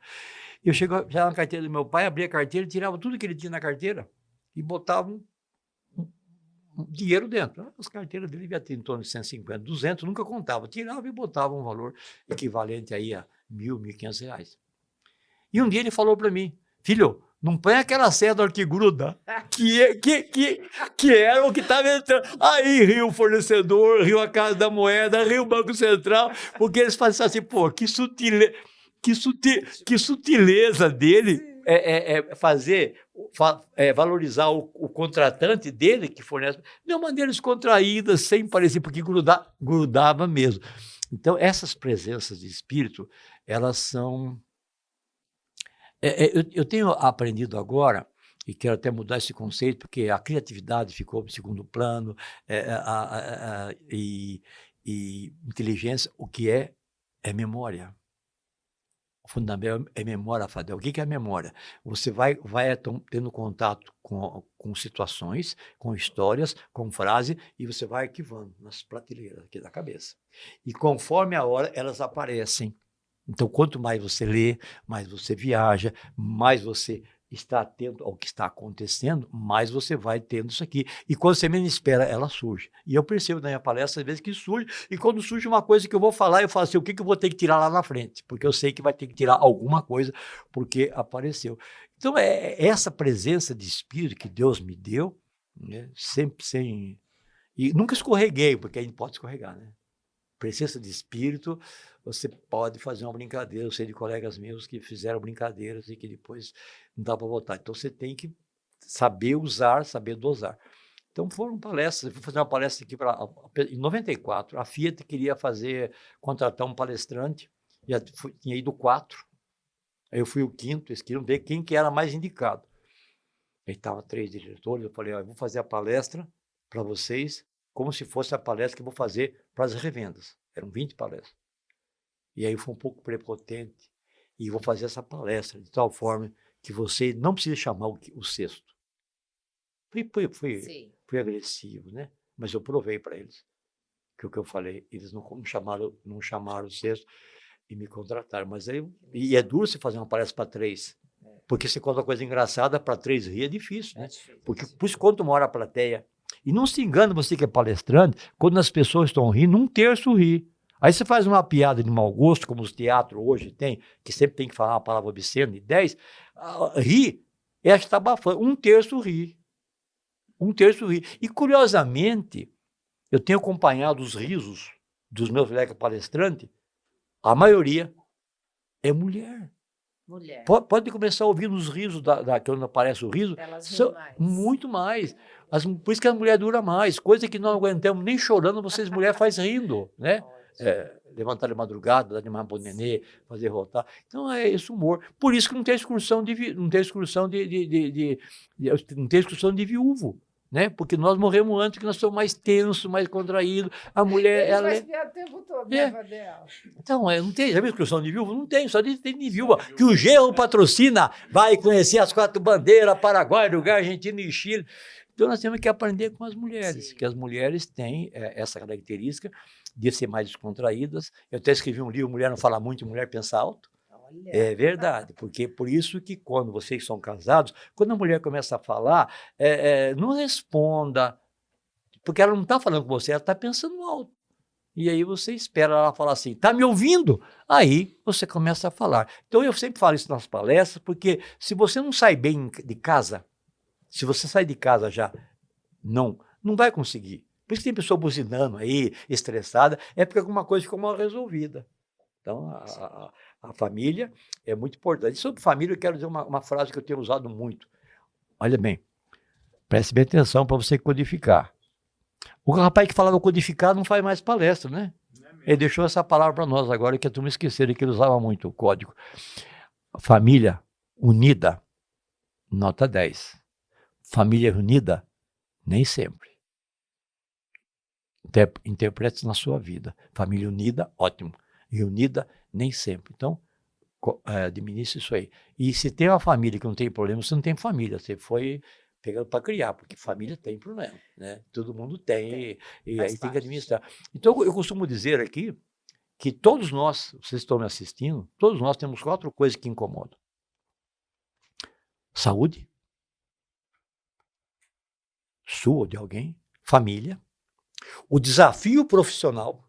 Eu chegava na carteira do meu pai, abria a carteira, tirava tudo que ele tinha na carteira e botava um dinheiro dentro. As carteiras dele devia ter em torno de 150, 200, nunca contava. Tirava e botava um valor equivalente aí a R$1.000, R$1.500. E um dia ele falou para mim, filho, não põe aquela cédula que gruda, que era o que estava entrando. Aí riu o fornecedor, riu a Casa da Moeda, riu o Banco Central, porque eles faziam assim, pô, que sutileza dele valorizar o contratante dele, que fornece, de uma maneira descontraída, sem parecer, porque grudava mesmo. Então, essas presenças de espírito, elas são... Eu tenho aprendido agora, e quero até mudar esse conceito, porque a criatividade ficou em segundo plano, e inteligência, o que é memória. fundamental é memória, Fadel. O que que é memória? Você vai tendo contato com situações, com histórias, com frases, e você vai arquivando nas prateleiras aqui da cabeça. E conforme a hora, elas aparecem. Então, quanto mais você lê, mais você viaja, mais você está atento ao que está acontecendo, mais você vai tendo isso aqui. E quando você menos espera, ela surge. E eu percebo na minha palestra, às vezes, que surge, e quando surge uma coisa que eu vou falar, eu falo assim, o que que eu vou ter que tirar lá na frente? Porque eu sei que vai ter que tirar alguma coisa, porque apareceu. Então, é essa presença de espírito que Deus me deu, né, sempre sem... E nunca escorreguei, porque a gente pode escorregar, né? Presença de espírito, você pode fazer uma brincadeira. Eu sei de colegas meus que fizeram brincadeiras e que depois não dá para voltar. Então, você tem que saber usar, saber dosar. Então, foram palestras. Eu fui fazer uma palestra aqui em 94. A Fiat queria contratar um palestrante, tinha ido 4. Aí eu fui o 5º, eles queriam ver quem que era mais indicado. Aí estavam 3 diretores, eu falei, eu vou fazer a palestra para vocês, como se fosse a palestra que eu vou fazer para as revendas. Eram 20 palestras. E aí eu fui um pouco prepotente e vou fazer essa palestra de tal forma que você não precisa chamar o 6º. Fui agressivo, né? Mas eu provei para eles que o que eu falei, eles não chamaram o 6º e me contrataram. Mas aí, e é duro você fazer uma palestra para 3. Porque você conta uma coisa engraçada, para 3 rir é difícil, né? Porque por isso conta uma hora a plateia. E não se engane, você que é palestrante, quando as pessoas estão rindo, 1/3 ri. Aí você faz uma piada de mau gosto, como os teatros hoje tem, que sempre tem que falar uma palavra obscena, de 10, ri, é que está abafando, 1/3 ri. 1/3 ri. E, curiosamente, eu tenho acompanhado os risos dos meus colegas palestrantes, a maioria é mulher. Pode começar a ouvir os risos, quando aparece o riso, Elas são mais. muito mais. Por isso que a mulher dura mais, coisa que não aguentamos nem chorando, vocês mulheres faz rindo, né? Levantar de madrugada, dar de mamar para o nenê, fazer rotar. Então é esse humor. Por isso que não tem excursão não tem excursão de viúvo. Né? Porque nós morremos antes, que nós somos mais tensos, mais contraídos. A mulher... Eles vai espiar o tempo todo, né, Fadel? Então, não tem, já viu excursão de viúva? Não tem, só tem de viúva. Que o Genro patrocina, vai conhecer as 4 bandeiras, Paraguai, Uruguai, Argentina e Chile. Então, nós temos que aprender com as mulheres, que as mulheres têm essa característica de ser mais descontraídas. Eu até escrevi um livro, Mulher Não Fala Muito, Mulher Pensa Alto. É verdade, porque por isso que quando vocês são casados, quando a mulher começa a falar, não responda, porque ela não está falando com você, ela está pensando alto. E aí você espera ela falar assim, está me ouvindo? Aí você começa a falar. Então eu sempre falo isso nas palestras, porque se você não sai bem de casa, se você sai de casa já, não vai conseguir. Por isso que tem pessoa buzinando aí, estressada, é porque alguma coisa ficou mal resolvida. Então, a família é muito importante. Sobre família, eu quero dizer uma frase que eu tenho usado muito. Olha bem, preste bem atenção para você codificar. O rapaz que falava codificar não faz mais palestra, né? Ele deixou essa palavra para nós agora, que a turma esqueceram, que ele usava muito o código. Família unida, nota 10. Família unida, nem sempre. Interprete na sua vida. Família unida, ótimo. E unida, nem sempre. Então, administre isso aí. E se tem uma família que não tem problema, você não tem família. Você foi pegando para criar, porque família tem problema, né? Todo mundo tem, e aí tem que administrar. Então, eu costumo dizer aqui que todos nós, vocês estão me assistindo, todos nós temos 4 coisas que incomodam. Saúde, sua ou de alguém, família, o desafio profissional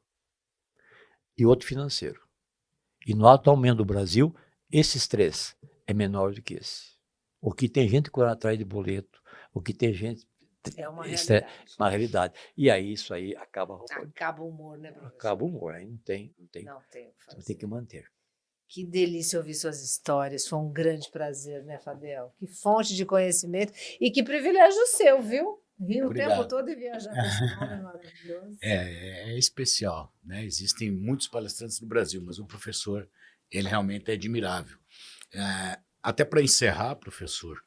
e outro financeiro. E no atualmente do Brasil, esses 3 é menor do que esse. O que tem gente correndo atrás de boleto, o que tem gente... É uma realidade. E aí, isso aí acaba... Acaba o humor, né, professor? Acaba o humor, aí não tem Não tem o que fazer. Tem que manter. Que delícia ouvir suas histórias, foi um grande prazer, né, Fadel? Que fonte de conhecimento e que privilégio seu, viu? Rir o tempo todo e viajar com esse nome maravilhoso. É especial, né? Existem muitos palestrantes no Brasil, mas o professor, ele realmente é admirável. Até para encerrar, professor,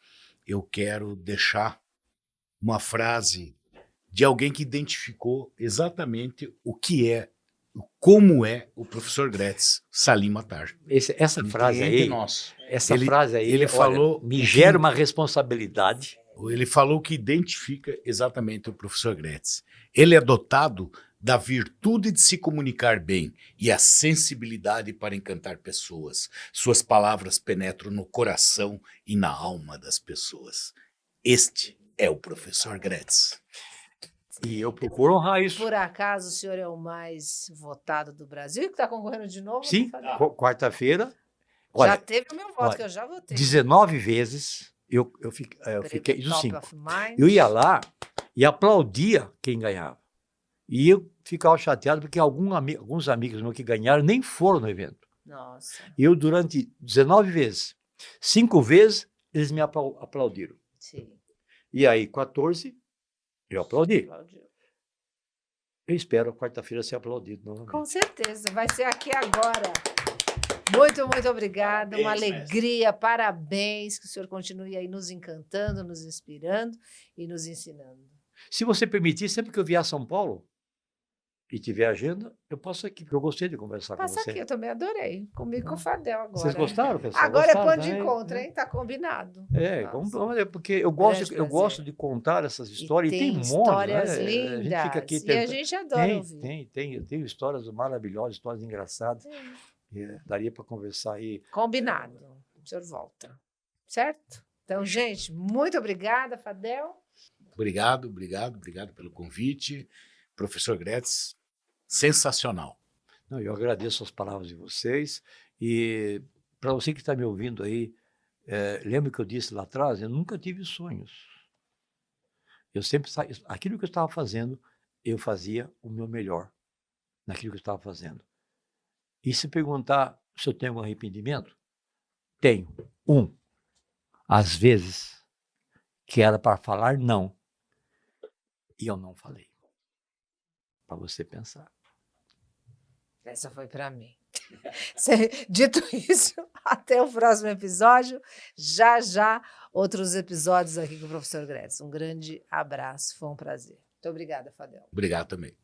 eu quero deixar uma frase de alguém que identificou exatamente o que é como é o professor Gretz Salim Matar. Essa frase cliente aí, nosso. ele ele falou me que- gera uma responsabilidade. Ele falou que identifica exatamente o professor Gretz. Ele é dotado da virtude de se comunicar bem e a sensibilidade para encantar pessoas. Suas palavras penetram no coração e na alma das pessoas. Este é o professor Gretz. E eu procuro honrar isso. Por acaso o senhor é o mais votado do Brasil, que está concorrendo de novo? Sim, Fadel? quarta-feira. Já Olha, teve o meu voto, olha, que eu já votei. 19 vezes eu fiquei Prêmio dos Top 5. of Mind. Eu ia lá e aplaudia quem ganhava. E eu ficava chateado porque alguns amigos meus que ganharam nem foram no evento. Nossa, E eu, durante 19 vezes, 5 vezes, eles me aplaudiram. sim. E aí, 14, eu aplaudi. Aplaudiu. Eu espero quarta-feira ser aplaudido novamente. Com certeza, vai ser aqui agora. Muito, muito obrigada. Uma Parabéns, alegria, parabéns. Que o senhor continue aí nos encantando, nos inspirando e nos ensinando. Se você permitir, sempre que eu vier a São Paulo e tiver agenda, eu posso aqui, porque eu gostei de conversar Passa com você. aqui, eu também adorei. Comigo com o Fadel agora. Vocês gostaram, pessoal? Agora é Gostaram, ponto de né? encontro, hein? Tá combinado. É, Nossa. porque eu Grande gosto, eu prazer. gosto de contar essas histórias. E tem um monte, histórias né? lindas. A gente fica aqui E a tentando- gente adora Tem, ouvir. eu tenho histórias maravilhosas, histórias engraçadas. Daria para conversar aí. Combinado. O senhor volta. Certo? Então, gente, muito obrigada, Fadel. Obrigado pelo convite. Professor Gretz, sensacional. Não, eu agradeço as palavras de vocês. E para você que está me ouvindo aí, lembra que eu disse lá atrás? Eu nunca tive sonhos. Eu sempre aquilo que eu estava fazendo, eu fazia o meu melhor naquilo que eu estava fazendo. E se perguntar se eu tenho algum arrependimento, tenho. Às vezes, que era para falar não, e eu não falei. Para você pensar. Essa foi para mim. Dito isso, até o próximo episódio. Já, outros episódios aqui com o professor Gretz. Um grande abraço, foi um prazer. Muito obrigada, Fadel. Obrigado também.